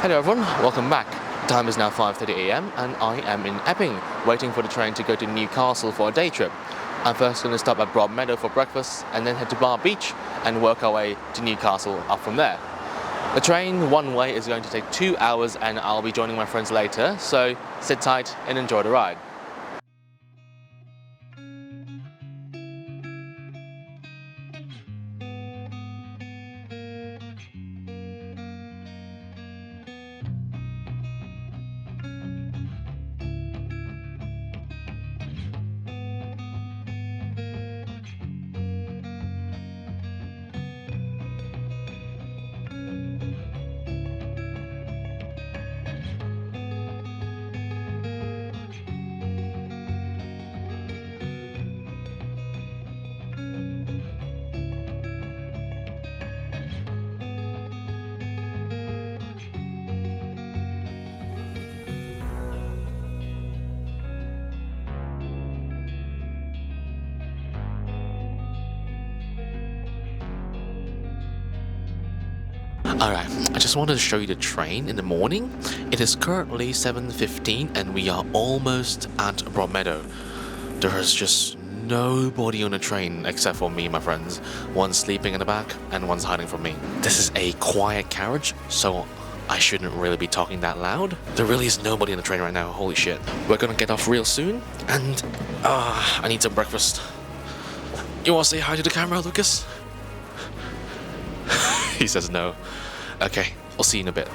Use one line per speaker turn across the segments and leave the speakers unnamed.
Hello everyone, welcome back. Time is now 5:30 AM and I am in Epping, waiting for the train to go to Newcastle for a day trip. I'm first going to stop at Broadmeadow for breakfast and then head to Bar Beach and work our way to Newcastle up from there. The train one way is going to take 2 hours and I'll be joining my friends later, so sit tight and enjoy the ride. Alright, I just wanted to show you the train in the morning. It is currently 7:15 and we are almost at Broadmeadow. There is just nobody on the train except for me and my friends. One's sleeping in the back and one's hiding from me. This is a quiet carriage, so I shouldn't really be talking that loud. There really is nobody on the train right now, holy shit. We're gonna get off real soon and I need some breakfast. You wanna say hi to the camera, Lucas? He says no. Okay, I'll see you in a bit.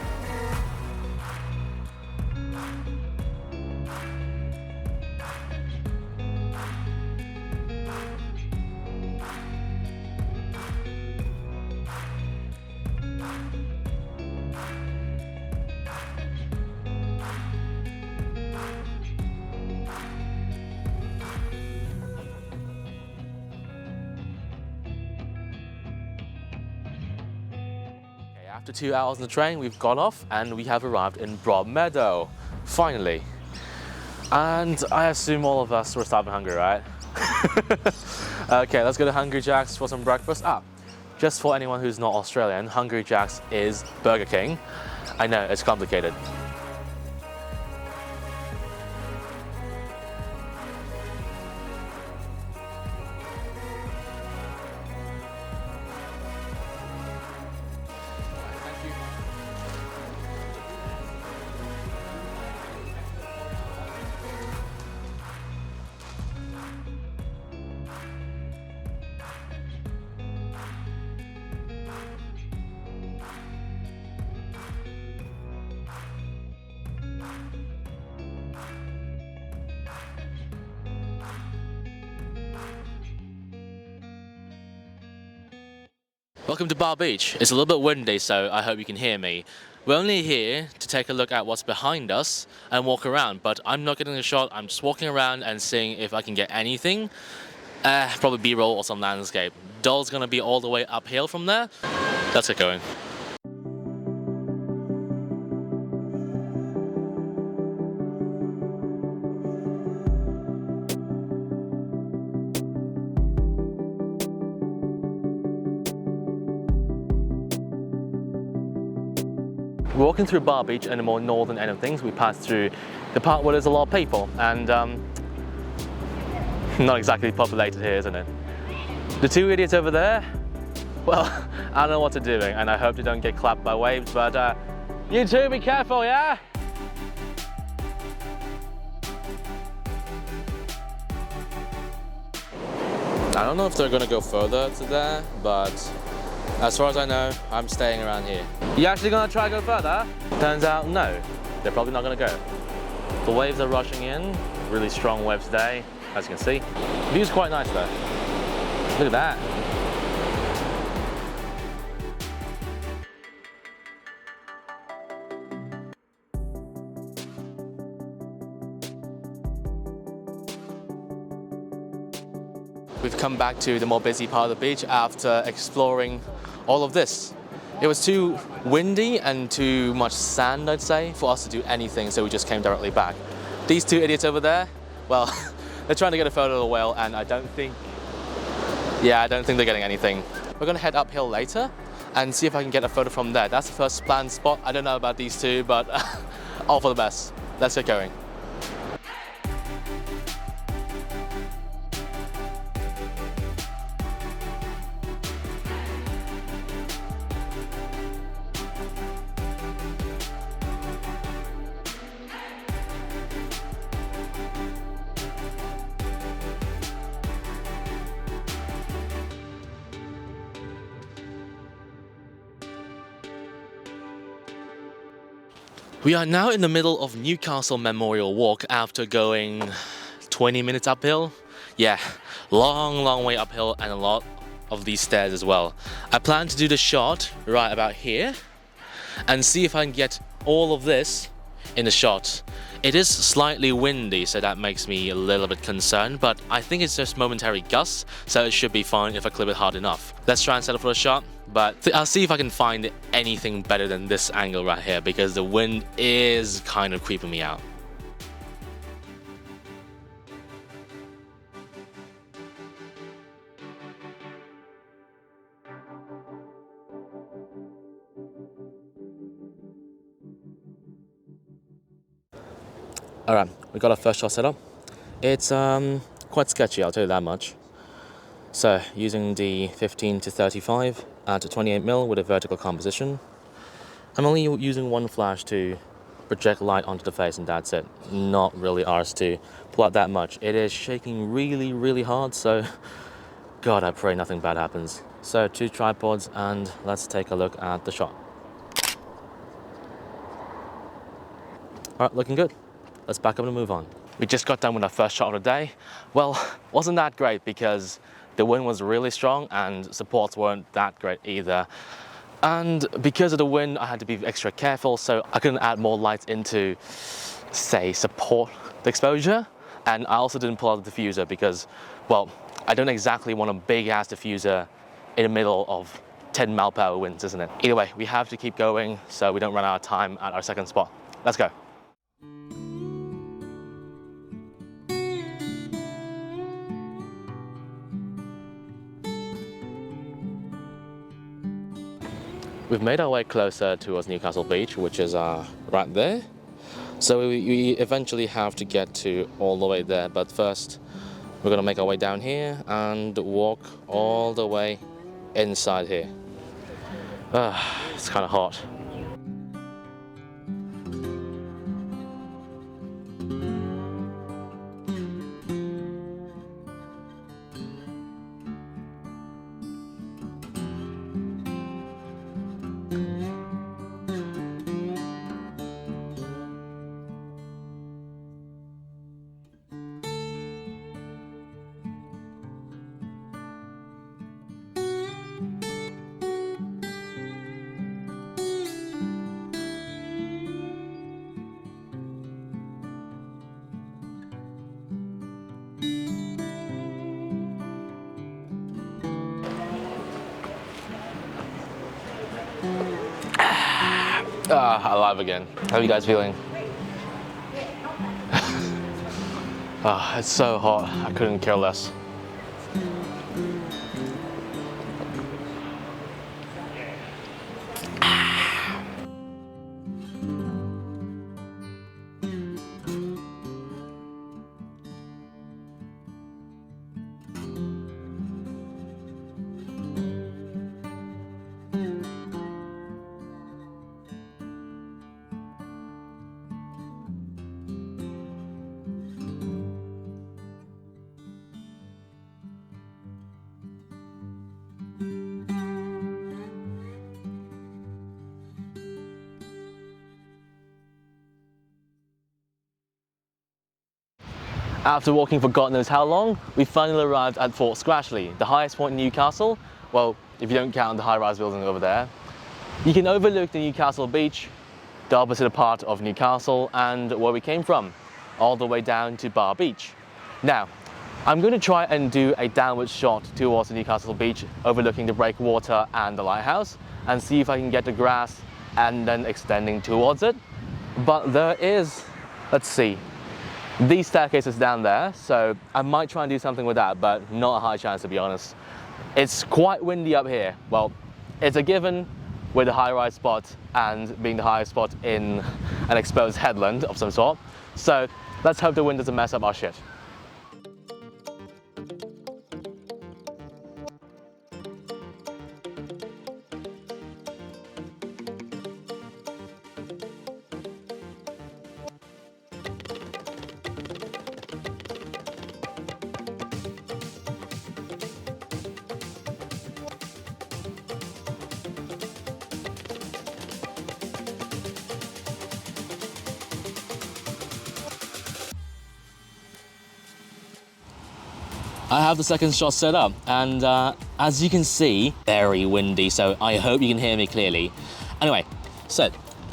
After 2 hours on the train, we've got off and we have arrived in Broadmeadow, finally. And I assume all of us were starving hungry, right? Okay, let's go to Hungry Jack's for some breakfast. Just for anyone who's not Australian, Hungry Jack's is Burger King. I know, it's complicated. Welcome to Bar Beach. It's a little bit windy, so I hope you can hear me. We're only here to take a look at what's behind us and walk around, but I'm not getting a shot. I'm just walking around and seeing if I can get anything. Probably B-roll or some landscape. Doll's gonna be all the way uphill from there. Let's get going. We're walking through Bar Beach and the more northern end of things. We passed through the part where there's a lot of people and not exactly populated here, isn't it? The two idiots over there, well, I don't know what they're doing and I hope they don't get clapped by waves, but you two be careful, yeah? I don't know if they're gonna go further to there, but as far as I know, I'm staying around here. You actually gonna try to go further? Turns out, no. They're probably not gonna go. The waves are rushing in. Really strong waves today, as you can see. The view's quite nice though. Look at that. We've come back to the more busy part of the beach after exploring all of this. It was too windy and too much sand, I'd say, for us to do anything, so we just came directly back. These two idiots over there, well, they're trying to get a photo of the whale and I don't think they're getting anything. We're gonna head uphill later, and see if I can get a photo from there. That's the first planned spot. I don't know about these two, but all for the best. Let's get going. We are now in the middle of Newcastle Memorial Walk after going 20 minutes uphill. Yeah, long way uphill and a lot of these stairs as well. I plan to do the shot right about here and see if I can get all of this in the shot. It is slightly windy, so that makes me a little bit concerned, but I think it's just momentary gusts, so it should be fine if I clip it hard enough. Let's try and settle for a shot, but I'll see if I can find anything better than this angle right here, because the wind is kind of creeping me out. Alright, we got our first shot set up. It's quite sketchy, I'll tell you that much. So, using the 15 to 35 at 28mm with a vertical composition. I'm only using one flash to project light onto the face, and that's it. Not really arsed to pull out that much. It is shaking really hard, so God, I pray nothing bad happens. So, 2 tripods, and let's take a look at the shot. Alright, looking good. Let's back up and move on. We just got done with our first shot of the day. Well, wasn't that great because the wind was really strong and supports weren't that great either. And because of the wind, I had to be extra careful, so I couldn't add more lights into, say, support the exposure. And I also didn't pull out the diffuser because, well, I don't exactly want a big-ass diffuser in the middle of 10 mile/hour winds, isn't it? Either way, we have to keep going so we don't run out of time at our second spot. Let's go. We've made our way closer towards Newcastle Beach, which is right there. So we eventually have to get to all the way there, but first we're gonna make our way down here and walk all the way inside here. It's kind of hot. Alive again. How are you guys feeling? It's so hot, I couldn't care less. After walking for God knows how long, we finally arrived at Fort Scratchley, the highest point in Newcastle. Well, if you don't count the high-rise building over there. You can overlook the Newcastle beach, the opposite part of Newcastle, and where we came from, all the way down to Bar Beach. Now, I'm going to try and do a downward shot towards the Newcastle beach, overlooking the breakwater and the lighthouse, and see if I can get the grass and then extending towards it. But there is, let's see, these staircases down there, so I might try and do something with that, but not a high chance to be honest. It's quite windy up here. Well, it's a given with the high-rise spot and being the highest spot in an exposed headland of some sort. So let's hope the wind doesn't mess up our shit. I have the second shot set up, and as you can see, very windy, so I hope you can hear me clearly. Anyway, so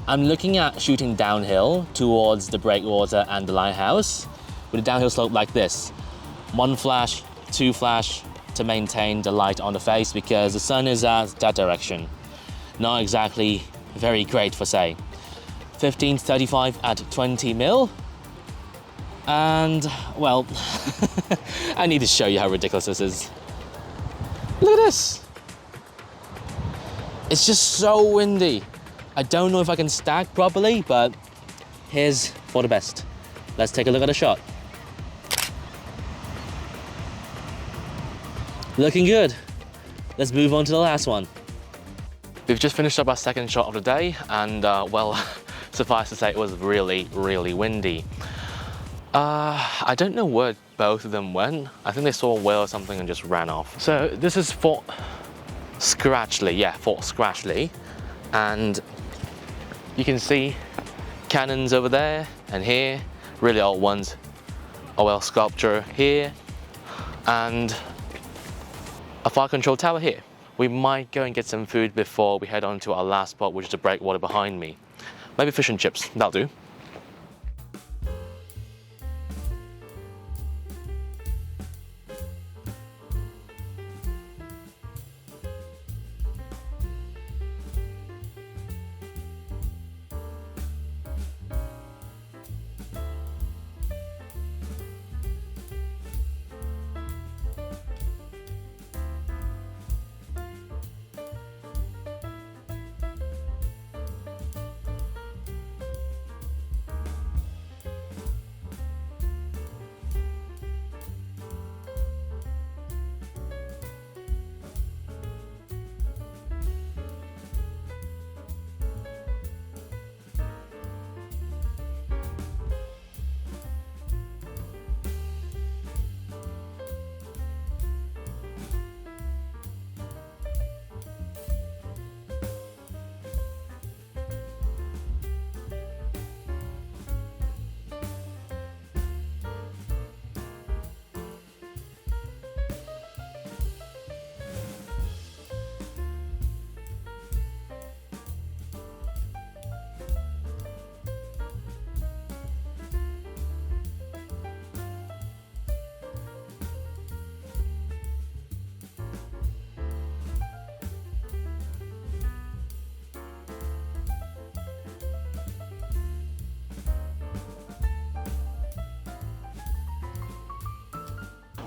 I'm looking at shooting downhill towards the breakwater and the lighthouse with a downhill slope like this. 1 flash, 2 flash to maintain the light on the face because the sun is at that direction. Not exactly very great for say. 15 to 35 at 20 mil. And, well, I need to show you how ridiculous this is. Look at this. It's just so windy. I don't know if I can stack properly, but here's for the best. Let's take a look at the shot. Looking good. Let's move on to the last one. We've just finished up our second shot of the day, and, well, suffice to say it was really, really windy. I don't know where both of them went. I think they saw a whale or something and just ran off. So this is Fort Scratchley, yeah, Fort Scratchley. And you can see cannons over there and here, really old ones. A whale sculpture here, and a fire control tower here. We might go and get some food before we head on to our last spot, which is the breakwater behind me. Maybe fish and chips, that'll do.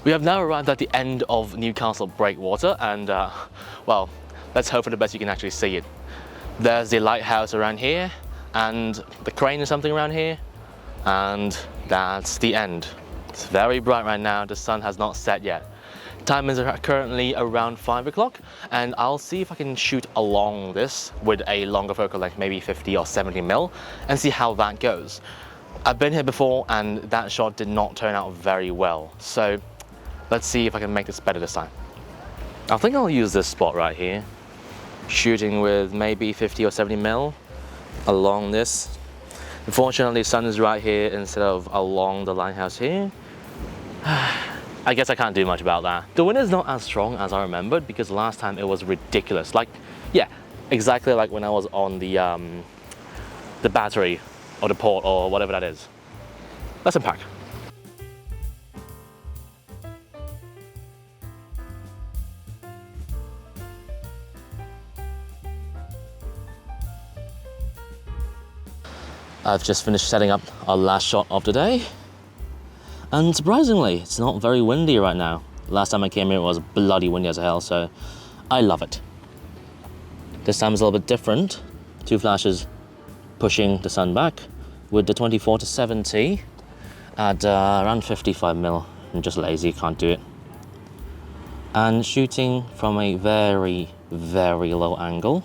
We have now arrived at the end of Newcastle breakwater, and well, let's hope for the best you can actually see it. There's the lighthouse around here, and the crane or something around here, and that's the end. It's very bright right now, the sun has not set yet. Time is currently around 5 o'clock, and I'll see if I can shoot along this with a longer focal length, maybe 50 or 70 mil, and see how that goes. I've been here before, and that shot did not turn out very well, so let's see if I can make this better this time. I think I'll use this spot right here, shooting with maybe 50 or 70 mil along this. Unfortunately, the sun is right here instead of along the lighthouse here. I guess I can't do much about that. The wind is not as strong as I remembered because last time it was ridiculous. Like, yeah, exactly like when I was on the battery or the port or whatever that is. Let's unpack. I've just finished setting up our last shot of the day, and surprisingly, it's not very windy right now. Last time I came here it was bloody windy as hell, so I love it. This time is a little bit different. 2 flashes pushing the sun back with the 24-70 at around 55mm. I'm just lazy, can't do it. And shooting from a very, very low angle.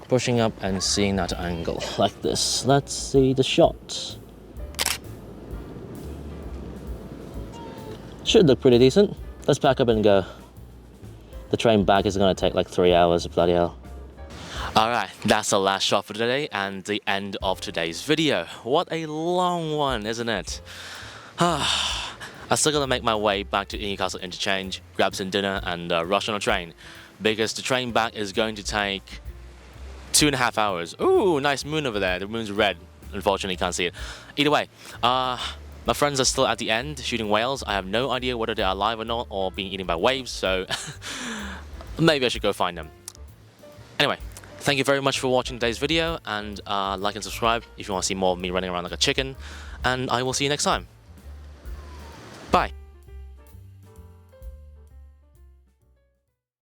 Pushing up and seeing that angle like this. Let's see the shot. Should look pretty decent. Let's pack up and go. The train back is going to take like 3 hours, bloody hell. Alright, that's the last shot for today and the end of today's video. What a long one, isn't it? I'm still gonna make my way back to Newcastle interchange, grab some dinner and rush on a train. Because the train back is going to take 2.5 hours. Ooh, nice moon over there. The moon's red. Unfortunately, you can't see it. Either way, my friends are still at the end shooting whales. I have no idea whether they are alive or not or being eaten by waves, so maybe I should go find them. Anyway, thank you very much for watching today's video, and like and subscribe if you want to see more of me running around like a chicken, and I will see you next time. Bye.